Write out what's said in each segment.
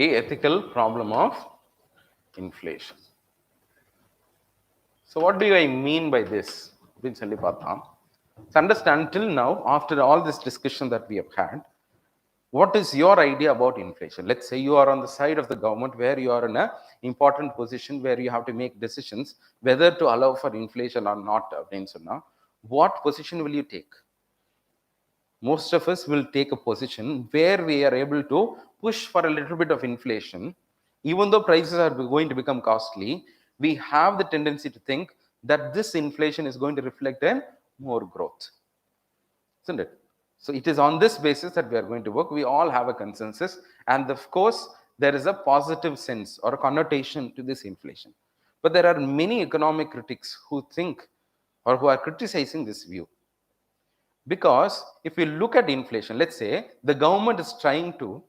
the ethical problem of inflation. So what do I mean by this? So understand, till now, after all this discussion that we have had, what is your idea about inflation? Let's say you are on the side of the government where you are in an important position where you have to make decisions whether to allow for inflation or not. What position will you take? Most of us will take a position where we are able to push for a little bit of inflation. Even though prices are going to become costly, we have the tendency to think that this inflation is going to reflect in more growth. Isn't it? So it is on this basis that we are going to work. We all have a consensus. And of course, there is a positive sense or a connotation to this inflation. But there are many economic critics who think or who are criticizing this view. Because if we look at inflation, let's say the government is trying to,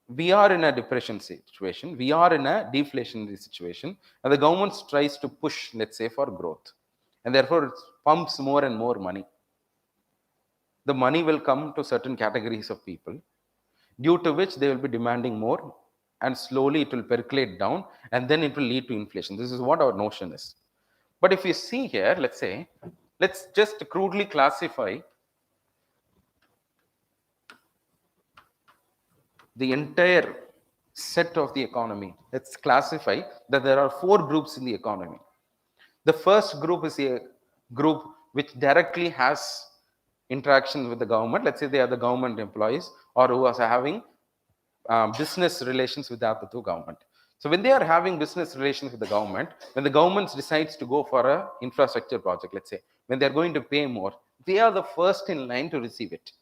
we are in a depression situation, we are in a deflationary situation, and the government tries to push, let's say, for growth. And therefore, it pumps more and more money. The money will come to certain categories of people, due to which they will be demanding more, and slowly it will percolate down, and then it will lead to inflation. This is what our notion is. But if you see here, let's say, let's just crudely classify the entire set of the economy. Let's classify that there are 4 groups in the economy. The first group is a group which directly has interaction with the government. Let's say they are the government employees or who are having business relations with the other government. So when they are having business relations with the government, when the government decides to go for an infrastructure project, let's say, when they are going to pay more, they are the first in line to receive it.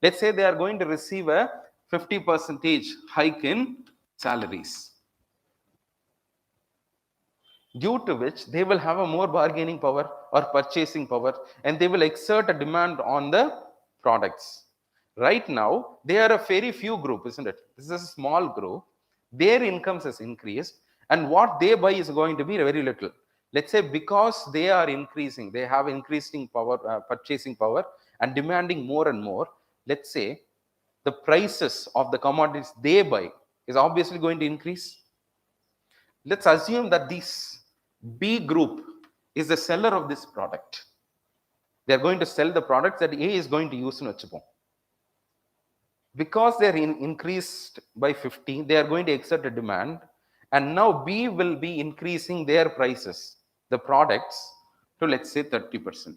Let's say they are going to receive a 50% hike in salaries, due to which they will have a more bargaining power or purchasing power, and they will exert a demand on the products. Right now, they are a very few group, isn't it? This is a small group. Their incomes has increased, and what they buy is going to be very little. Let's say because they are increasing, they have increasing power, purchasing power, and demanding more and more. Let's say the prices of the commodities they buy is obviously going to increase. Let's assume that this B group is the seller of this product. They are going to sell the products that A is going to use in Vachipom. Because they are increased by 50, they are going to exert a demand, and now B will be increasing their prices, the products, to let's say 30%.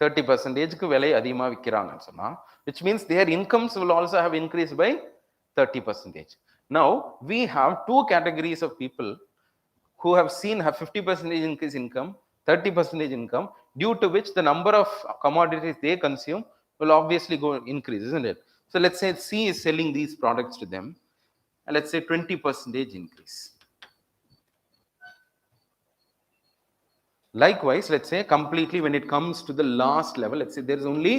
30% விலை அதிகமாக விற்கிறாங்கன்னு சொன்னா, which means their incomes will also have increased by 30%. Now we have 2 categories of people who have seen a 50% increase income, 30% income, due to which the number of commodities they consume will obviously go increase, isn't it? So let's say C is selling these products to them, and let's say 20% increase. Likewise, let's say completely when it comes to the last level, let's say there is only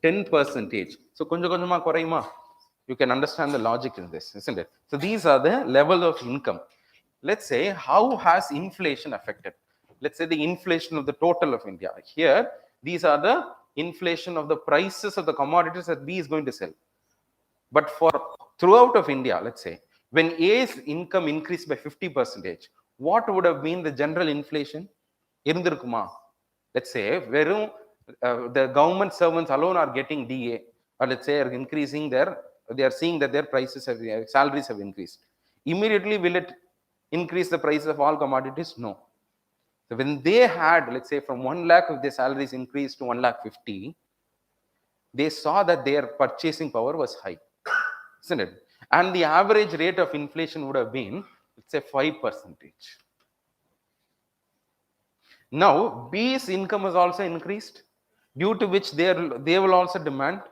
10%. So konjama koraima, you can understand the logic in this, isn't it? So these are the level of income. Let's say, how has inflation affected? Let's say the inflation of the total of India. Here, these are the inflation of the prices of the commodities that B is going to sell. But for throughout of India, let's say, when A's income increased by 50%, what would have been the general inflation? Let's say, the government servants alone are getting DA, or let's say are increasing they are seeing that their prices have, salaries have increased. Immediately, will it increase the prices of all commodities? No. So when they had, let's say, from 1 lakh of their salaries increased to 1,50,000, they saw that their purchasing power was high, isn't it? And the average rate of inflation would have been, let's say, 5%. Now, B's income has also increased, due to which they will also demand.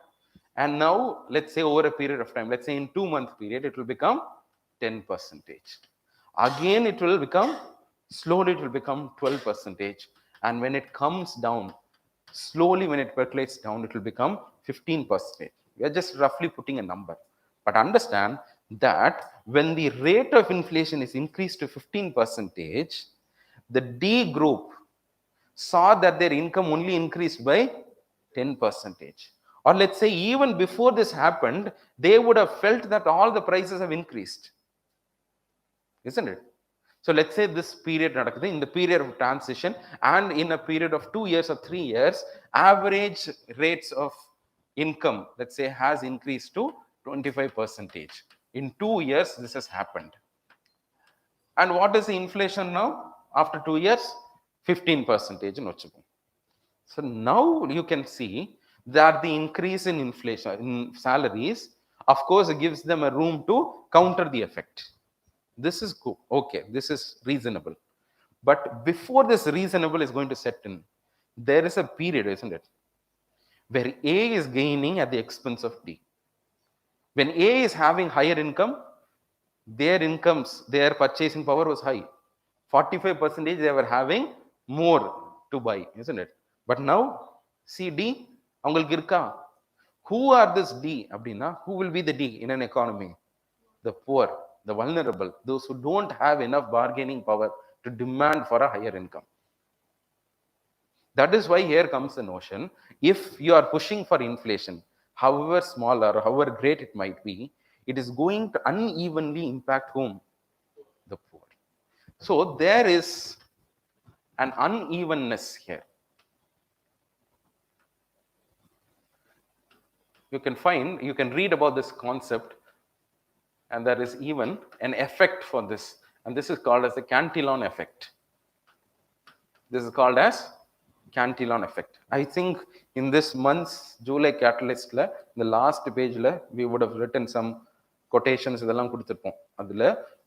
And now, let's say over a period of time, let's say in 2-month period, it will become 10%. Again, it will become, slowly it will become 12%. And when it comes down, slowly when it percolates down, it will become 15%. We are just roughly putting a number. But understand that when the rate of inflation is increased to 15%, the D group saw that their income only increased by 10%, Or let's say even before this happened, they would have felt that all the prices have increased, isn't it? So let's say this period நடக்குது, in the period of transition and in a period of 2 years or 3 years, average rates of income, let's say, has increased to 25%. In 2 years, this has happened. And what is the inflation now? After 2 years, 15%. So now you can see that the increase in inflation, in salaries, of course, it gives them a room to counter the effect. This is good. Okay, this is reasonable. But before this reasonable is going to set in, there is a period, isn't it, where A is gaining at the expense of D. When A is having higher income, their incomes, their purchasing power was high. 45% they were having more to buy, isn't it? But now, see D, அவங்களுக்கு இருக்கா? Who are this D? அப்படின்னா, who will be the D in an economy? The poor, the vulnerable, those who don't have enough bargaining power to demand for a higher income. That is why here comes the notion, if you are pushing for inflation, however small or however great it might be, it is going to unevenly impact whom? The poor. So there is an unevenness here. You can read about this concept, and there is even an effect for this, and this is called as the Cantillon effect. This is called as Cantillon effect. I think in this month's July Catalyst, the last page, we would have written some quotations.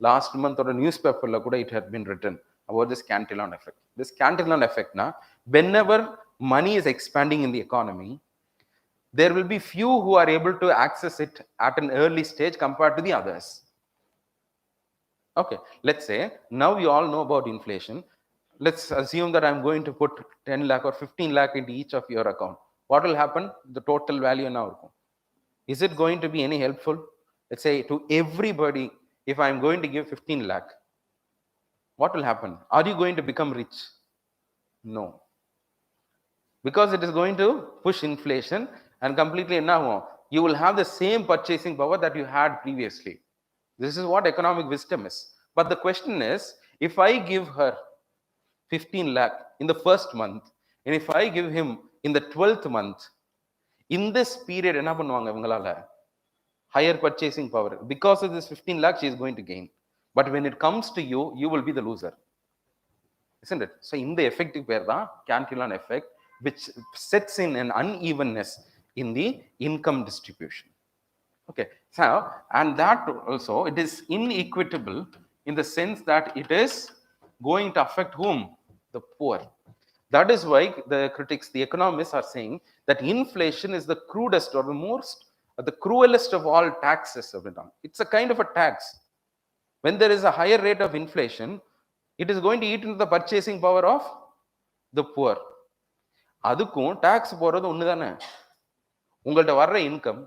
Last month or a newspaper, it had been written about this Cantillon effect. This Cantillon effect, whenever money is expanding in the economy, there will be few who are able to access it at an early stage compared to the others. Okay, let's say now you all know about inflation. Let's assume that I'm going to put 10 lakh or 15 lakh into each of your account. What will happen? The total value now. Is it going to be any helpful? Let's say to everybody, if I'm going to give 15 lakh, what will happen? Are you going to become rich? No. Because it is going to push inflation and completely now you will have the same purchasing power that you had previously. This is what economic wisdom is. But the question is, if I give her 15 lakh in the first month, and if I give him in the 12th month, in this period, என்ன பண்ணுவாங்க இவங்களால? Higher purchasing power. Because of this 15 lakh, she is going to gain. But when it comes to you, you will be the loser. Isn't it? So in the effective pair, the Cantillon effect, which sets in an unevenness in the income distribution. Okay, so, and that also, it is inequitable in the sense that it is going to affect whom? The poor. That is why the critics, the economists are saying that inflation is the crudest or the most, or the cruelest of all taxes. It's a kind of a tax. When there is a higher rate of inflation, it is going to eat into the purchasing power of the poor. அதுக்கும் tax போறது ஒண்ணுதானே. உங்கள்ட்ட வர்ற income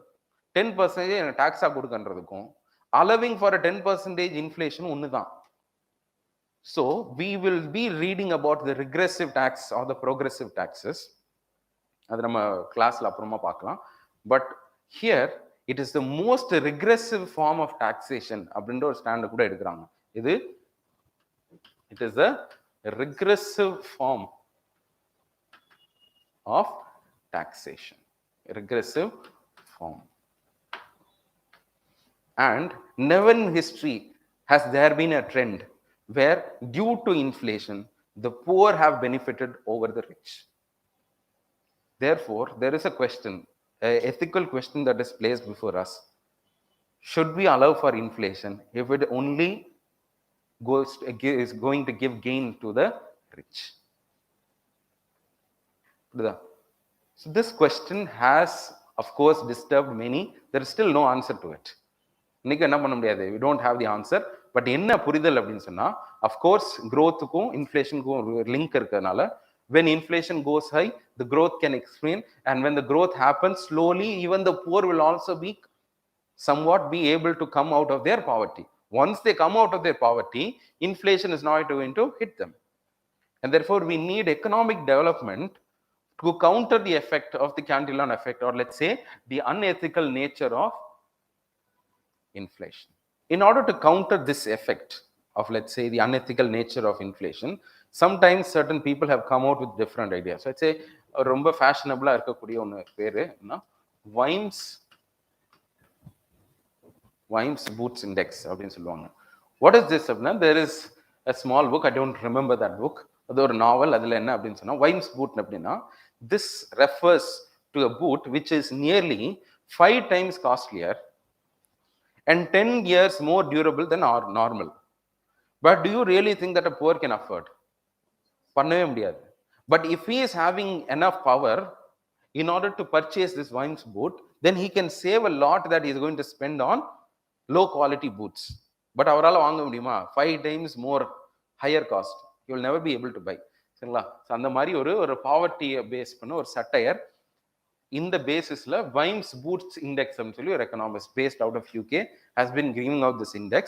10% எனக்கு டாக்ஸா கொடுக்கன்றதுக்கும் allowing for a 10% inflation ஒண்ணுதான். So we will be reading about the regressive tax or the progressive taxes. அது நம்ம கிளாஸ்ல அப்புறமா பார்க்கலாம். But here it is the most regressive form of taxation அப்படின்ற ஒரு ஸ்டாண்ட் கூட எடுக்கிறாங்க. இது it is a regressive form of taxation, regressive form. And never in history has there been a trend where due to inflation the poor have benefited over the rich. Therefore there is a question, an ethical question that is placed before us. Should we allow for inflation if it only is going to give gain to the rich? So this question has of course disturbed many. There is still no answer to it. இன்னைக்கு என்ன பண்ண முடியாது, we don't have the answer. But என்ன புரிதல் அப்படின்னு சொன்னா, of course growthக்கும் inflationக்கும் ஒரு link இருக்கிறதுனால when inflation goes high the growth can explain, and when the growth happens slowly even the poor will also be somewhat be able to come out of their poverty. Once they come out of their poverty, inflation is not going to hit them. And therefore we need economic development to counter the effect of the Cantillon effect, or let's say the unethical nature of inflation. In order to counter this effect of, let's say, the unethical nature of inflation, sometimes certain people have come out with different ideas. Let's say ரொம்ப ஃபேஷனபிளா இருக்கக்கூடிய ஒன்று பேரு என்ன, வைம்ஸ் boots index அப்படின்னு சொல்லுவாங்க. What is this அப்படின்னா, there is a small book, I don't remember that book, அது ஒரு நாவல். அதில் என்ன அப்படின்னு சொன்னால், வைம்ஸ் பூட் அப்படின்னா, this refers to a boot which is nearly 5 times costlier and 10 years more durable than our normal. But do you really think that a poor can afford? பண்ணவே முடியாது. But if he is having enough power in order to purchase this Wimes boot, then he can save a lot that he is going to spend on low quality boots. But அவரால் வாங்க முடியுமா? 5 times more higher cost. You will never be able to buy. சரிங்களா? அந்த மாதிரி ஒரு பாவர்ட்டியை base பண்ண ஒரு satire இந்த பேசிஸ்ல வைம்ஸ் பூட்ஸ் இண்டெக்ஸ் அப்படின்னு சொல்லி ஒரு economist based out of UK has been giving out this index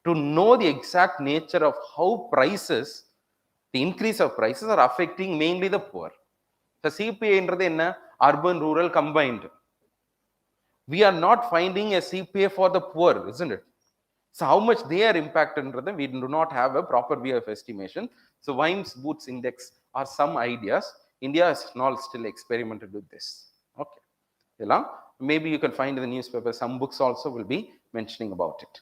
to know the exact nature of how prices, the increase of prices are affecting mainly the poor. The CPI என்றது என்ன, urban rural combined. We are not finding a CPI for the poor, isn't it? So how much they are impacted, we do not have a proper view of estimation. So Wimes Boots Index are some ideas. India has not still experimented with this. Okay, maybe you can find in the newspaper, some books also will be mentioning about it.